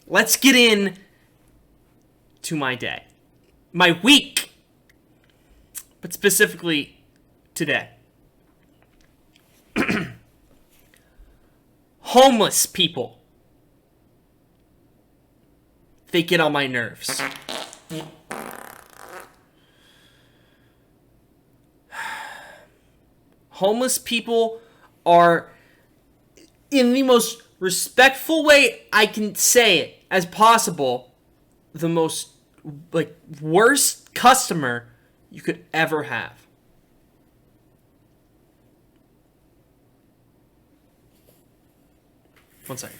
let's get in to my day. My week. But specifically today. Homeless people. They get on my nerves. Homeless people are, in the most respectful way I can say it as possible, the most, worst customer you could ever have. One second.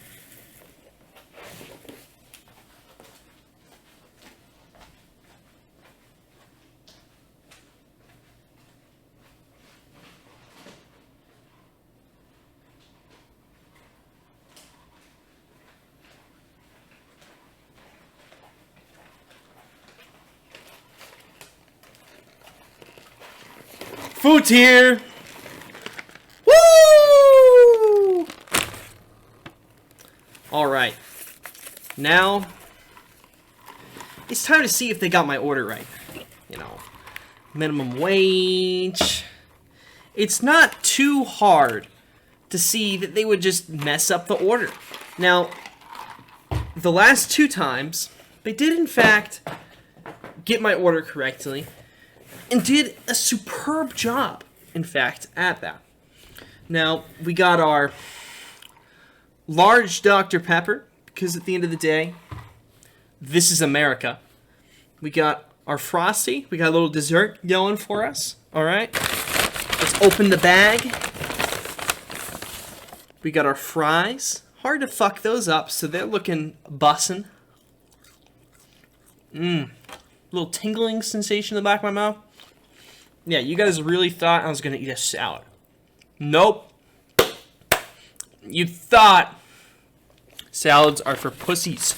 Food's here! Woo! Alright. Now, it's time to see if they got my order right. You know, minimum wage. It's not too hard to see that they would just mess up the order. Now, the last 2 times, they did in fact get my order correctly. And did a superb job, in fact, at that. Now, we got our large Dr. Pepper, because at the end of the day, this is America. We got our Frosty. We got a little dessert going for us. Alright? Let's open the bag. We got our fries. Hard to fuck those up, so they're looking bussin'. Little tingling sensation in the back of my mouth. Yeah, you guys really thought I was going to eat a salad. Nope. You thought salads are for pussies.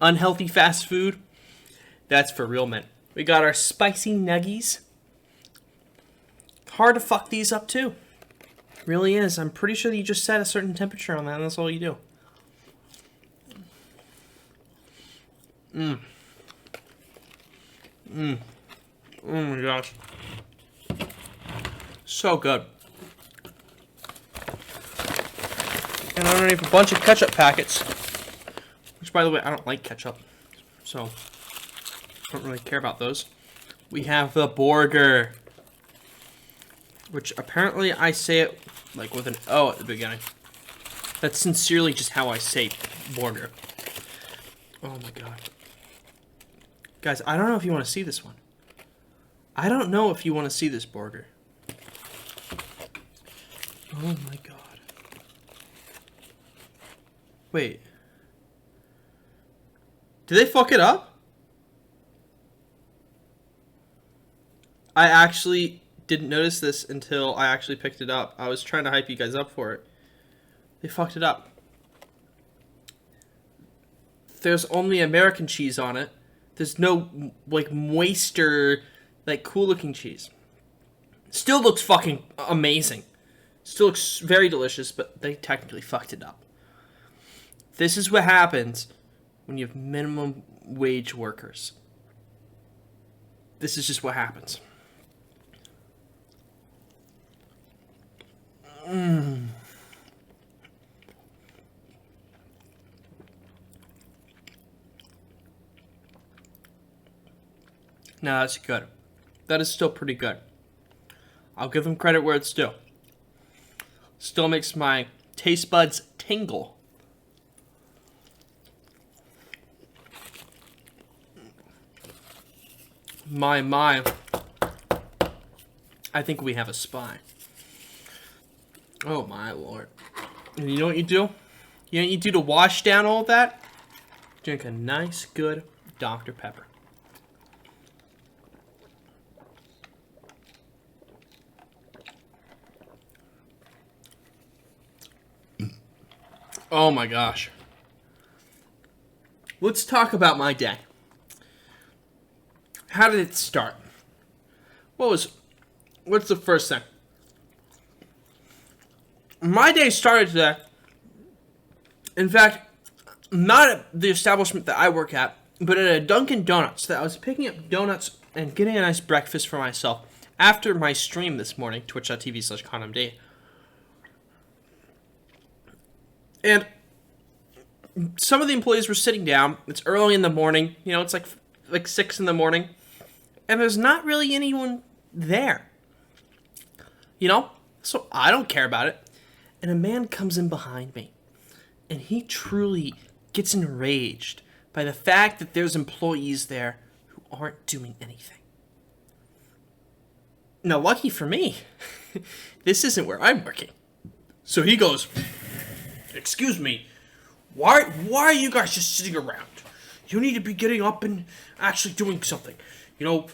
Unhealthy fast food, that's for real men. We got our spicy nuggies. Hard to fuck these up too. Really is. I'm pretty sure that you just set a certain temperature on that and that's all you do. Oh my gosh. So good. And underneath a bunch of ketchup packets. Which, by the way, I don't like ketchup. So, I don't really care about those. We have the burger. Which, apparently, I say it, like, with an O at the beginning. That's sincerely just how I say burger. Oh my god. Guys, I don't know if you want to see this one. I don't know if you want to see this burger. Oh my god. Wait. Did they fuck it up? I actually didn't notice this until I actually picked it up. I was trying to hype you guys up for it. They fucked it up. There's only American cheese on it. There's no, like, moister, like, cool-looking cheese. Still looks fucking amazing. Still looks very delicious, but they technically fucked it up. This is what happens when you have minimum wage workers. This is just what happens. No, that's good. That is still pretty good. I'll give them credit where it's due. Still makes my taste buds tingle. My. I think we have a spy. Oh my lord. And you know what you do? You know what you do to wash down all of that? Drink a nice, good Dr. Pepper. Oh my gosh. Let's talk about my day. How did it start? What's the first thing? My day started today. In fact, not at the establishment that I work at, but at a Dunkin' Donuts. That I was picking up donuts and getting a nice breakfast for myself after my stream this morning, twitch.tv/CondomD. And some of the employees were sitting down. It's early in the morning. You know, it's like 6 in the morning. And there's not really anyone there. You know? So I don't care about it. And a man comes in behind me. And he truly gets enraged by the fact that there's employees there who aren't doing anything. Now, lucky for me, this isn't where I'm working. So he goes, "Excuse me, why are you guys just sitting around? You need to be getting up and actually doing something. You know,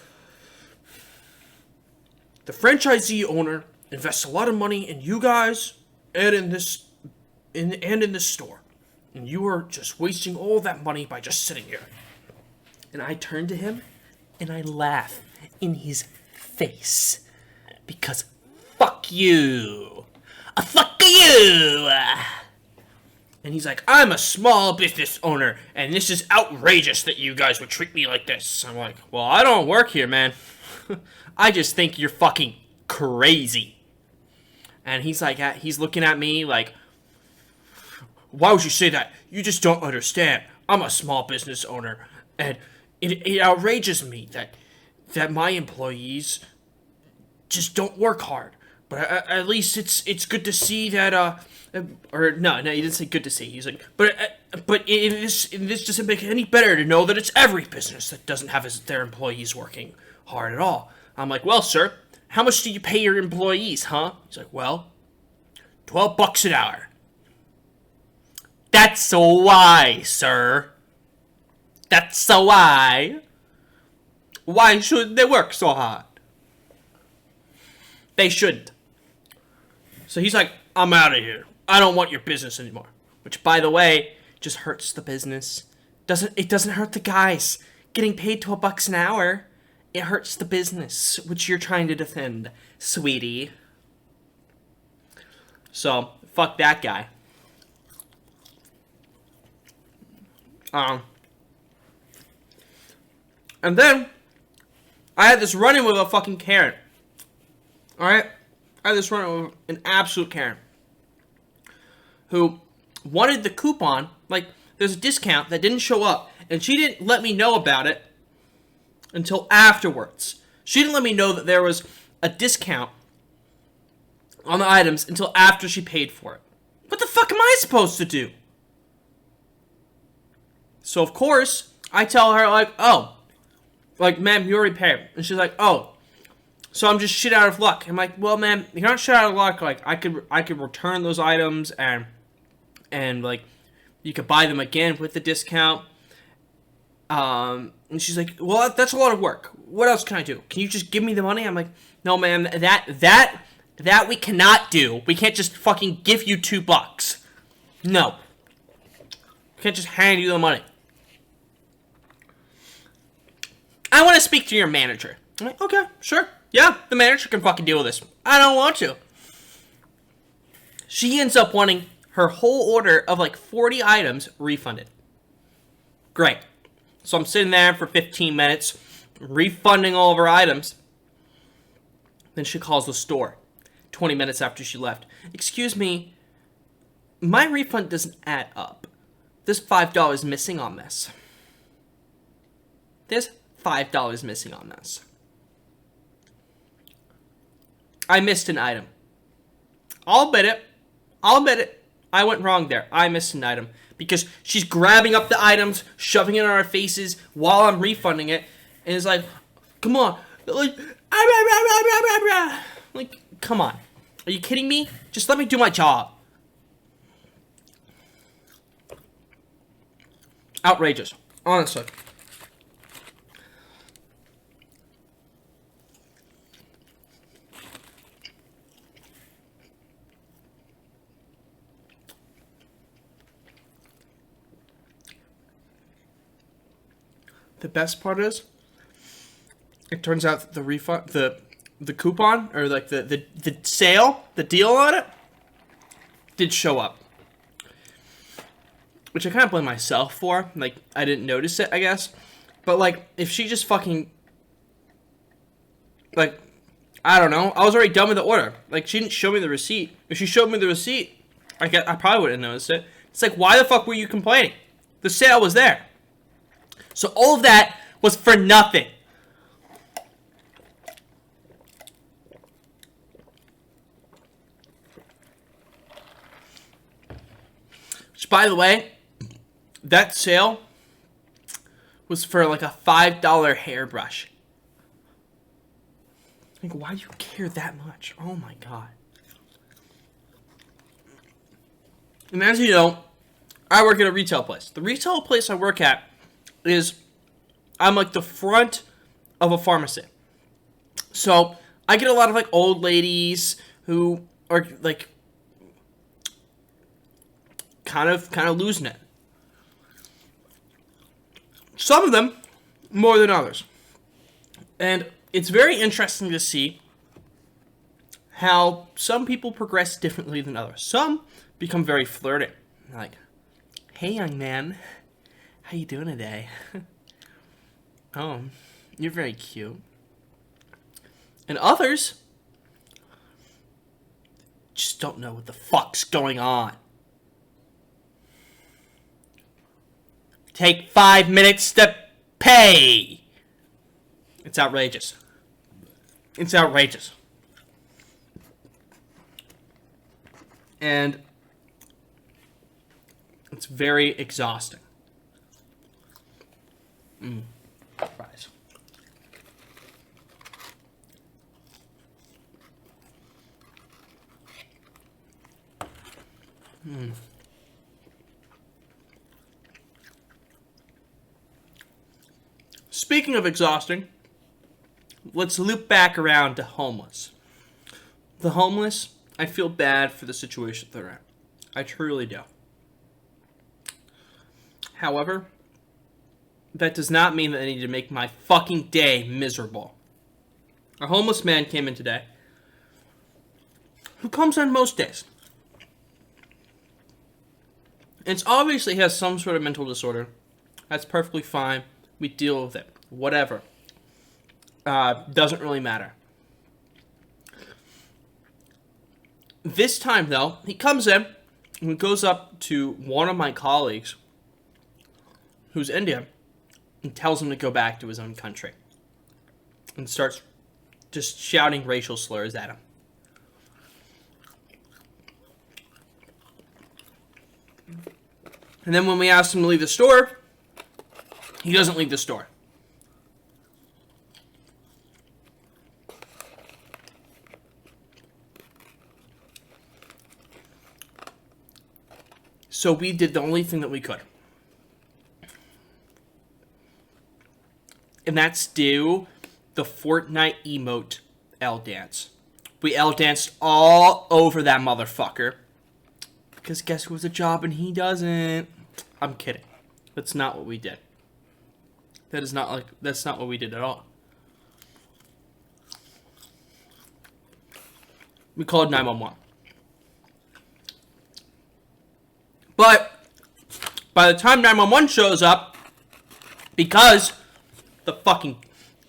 the franchisee owner invests a lot of money in you guys and in this store. And you are just wasting all that money by just sitting here." And I turn to him and I laugh in his face. Because fuck you. Fuck you. And he's like, "I'm a small business owner, and this is outrageous that you guys would treat me like this." I'm like, "Well, I don't work here, man. I just think you're fucking crazy." And he's like, he's looking at me like, "Why would you say that? You just don't understand. I'm a small business owner, and it outrages me that my employees just don't work hard. But at least it's good to see that or no, he didn't say good to see. He's like, but this doesn't make it any better to know that it's every business that doesn't have their employees working hard at all." I'm like, "Well, sir, how much do you pay your employees, huh?" He's like, "Well, $12 an hour." "That's so why, sir. That's so why. Why should they work so hard?" They shouldn't. So he's like, "I'm out of here. I don't want your business anymore." Which, by the way, just hurts the business. It doesn't hurt the guys. Getting paid $12 an hour, it hurts the business, which you're trying to defend, sweetie. So, fuck that guy. And then, I had this run-in with a fucking Karen. Alright? I had this run-in with an absolute Karen. Who wanted the coupon, like, there's a discount that didn't show up, and she didn't let me know about it until afterwards. She didn't let me know that there was a discount on the items until after she paid for it. What the fuck am I supposed to do? So, of course, I tell her, like, "Oh, like, ma'am, you already paid." And she's like, "Oh, so I'm just shit out of luck." I'm like, "Well, ma'am, you're not shit out of luck. Like, I could return those items and like, you could buy them again with the discount." And she's like, "Well, that's a lot of work. What else can I do? Can you just give me the money?" I'm like, "No, ma'am, that we cannot do. We can't just fucking give you $2. No. We can't just hand you the money. I want to speak to your manager." I'm like, "Okay, sure. Yeah, the manager can fucking deal with this. I don't want to." She ends up wanting her whole order of like 40 items refunded. Great. So I'm sitting there for 15 minutes, refunding all of her items. Then she calls the store 20 minutes after she left. "Excuse me, my refund doesn't add up. There's $5 missing on this. There's $5 missing on this. I missed an item. I'll admit it. I went wrong there. I missed an item." Because she's grabbing up the items, shoving it in our faces while I'm refunding it. And it's like, come on. Like, come on. Are you kidding me? Just let me do my job. Outrageous. Honestly. The best part is, it turns out that the refund, the coupon, or like the sale, the deal on it, did show up. which I kind of blame myself for. Like, I didn't notice it, I guess. But, like, if she just fucking, like, I don't know. I was already done with the order. Like, she didn't show me the receipt. If she showed me the receipt, I probably wouldn't have noticed it. It's like, why the fuck were you complaining? The sale was there. So all of that was for nothing. Which, by the way, that sale was for like a $5 hairbrush. Like, why do you care that much? Oh my god. And as you know, I work at a retail place. The retail place I work at is, I'm like the front of a pharmacy. So I get a lot of like old ladies who are like kind of losing it. Some of them more than others. And it's very interesting to see how some people progress differently than others. Some become very flirty. Like, hey, young man, how you doing today? Oh, you're very cute. And others just don't know what the fuck's going on. Take 5 minutes to pay. It's outrageous. It's outrageous. And it's very exhausting. Fries. Speaking of exhausting, let's loop back around to homeless. The homeless, I feel bad for the situation they're in. I truly do. However, that does not mean that I need to make my fucking day miserable. A homeless man came in today, who comes on most days. It's obviously he has some sort of mental disorder. That's perfectly fine. We deal with it. Whatever. Doesn't really matter. This time, though, he comes in and goes up to one of my colleagues, who's Indian, and tells him to go back to his own country. And starts just shouting racial slurs at him. And then when we asked him to leave the store, he doesn't leave the store. So we did the only thing that we could. And that's do the Fortnite emote L dance. We L danced all over that motherfucker. Because guess who has a job and he doesn't? I'm kidding. That's not what we did. That's not what we did at all. We called 911. But by the time 911 shows up, because the fucking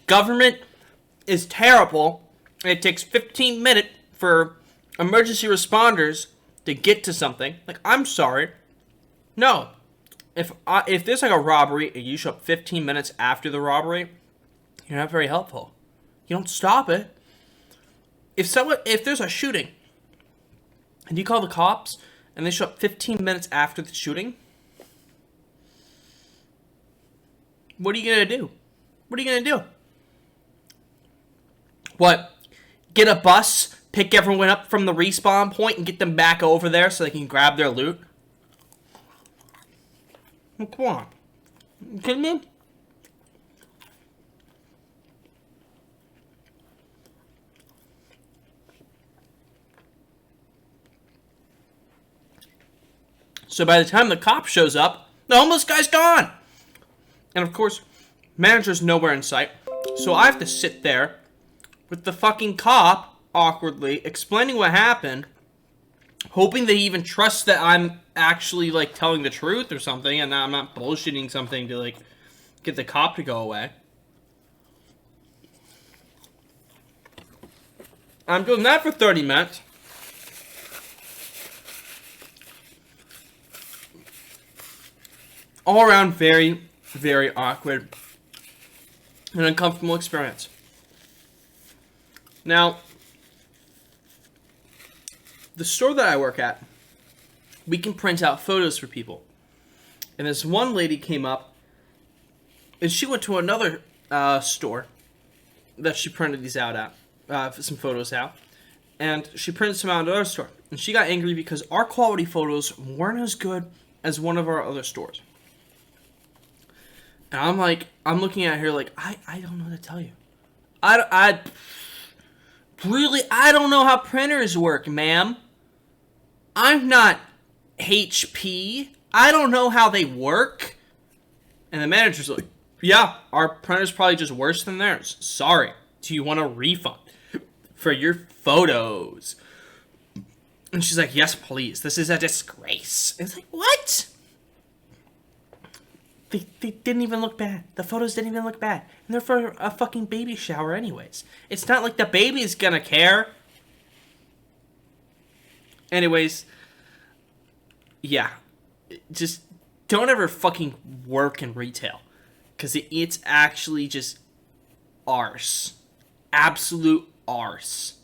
government is terrible, and it takes 15 minutes for emergency responders to get to something. Like, I'm sorry. No. If there's like a robbery and you show up 15 minutes after the robbery, you're not very helpful. You don't stop it. If there's a shooting and you call the cops and they show up 15 minutes after the shooting, what are you going to do? What are you going to do? What? Get a bus, pick everyone up from the respawn point and get them back over there so they can grab their loot? Well, come on. You kidding me? So by the time the cop shows up, the homeless guy's gone. And of course, manager's nowhere in sight. So I have to sit there with the fucking cop awkwardly explaining what happened hoping they even trust that I'm actually, like, telling the truth or something, and I'm not bullshitting something to, like, get the cop to go away. I'm doing that for 30 minutes. All around very, very awkward and uncomfortable experience. Now, the store that I work at, we can print out photos for people. And this one lady came up, and she went to another store that she printed these out at, some photos out. And she printed some out at another store. And she got angry because our quality photos weren't as good as one of our other stores. And I'm like, I'm looking at her like, I don't know what to tell you. I don't know how printers work, ma'am. I'm not HP. I don't know how they work. And the manager's like, yeah, our printer's probably just worse than theirs. Sorry. Do you want a refund for your photos? And she's like, yes, please. This is a disgrace. And it's like, what? They didn't even look bad. The photos didn't even look bad. And they're for a fucking baby shower anyways. It's not like the baby's gonna care. Anyways, yeah. Just don't ever fucking work in retail. Because it's actually just arse. Absolute arse.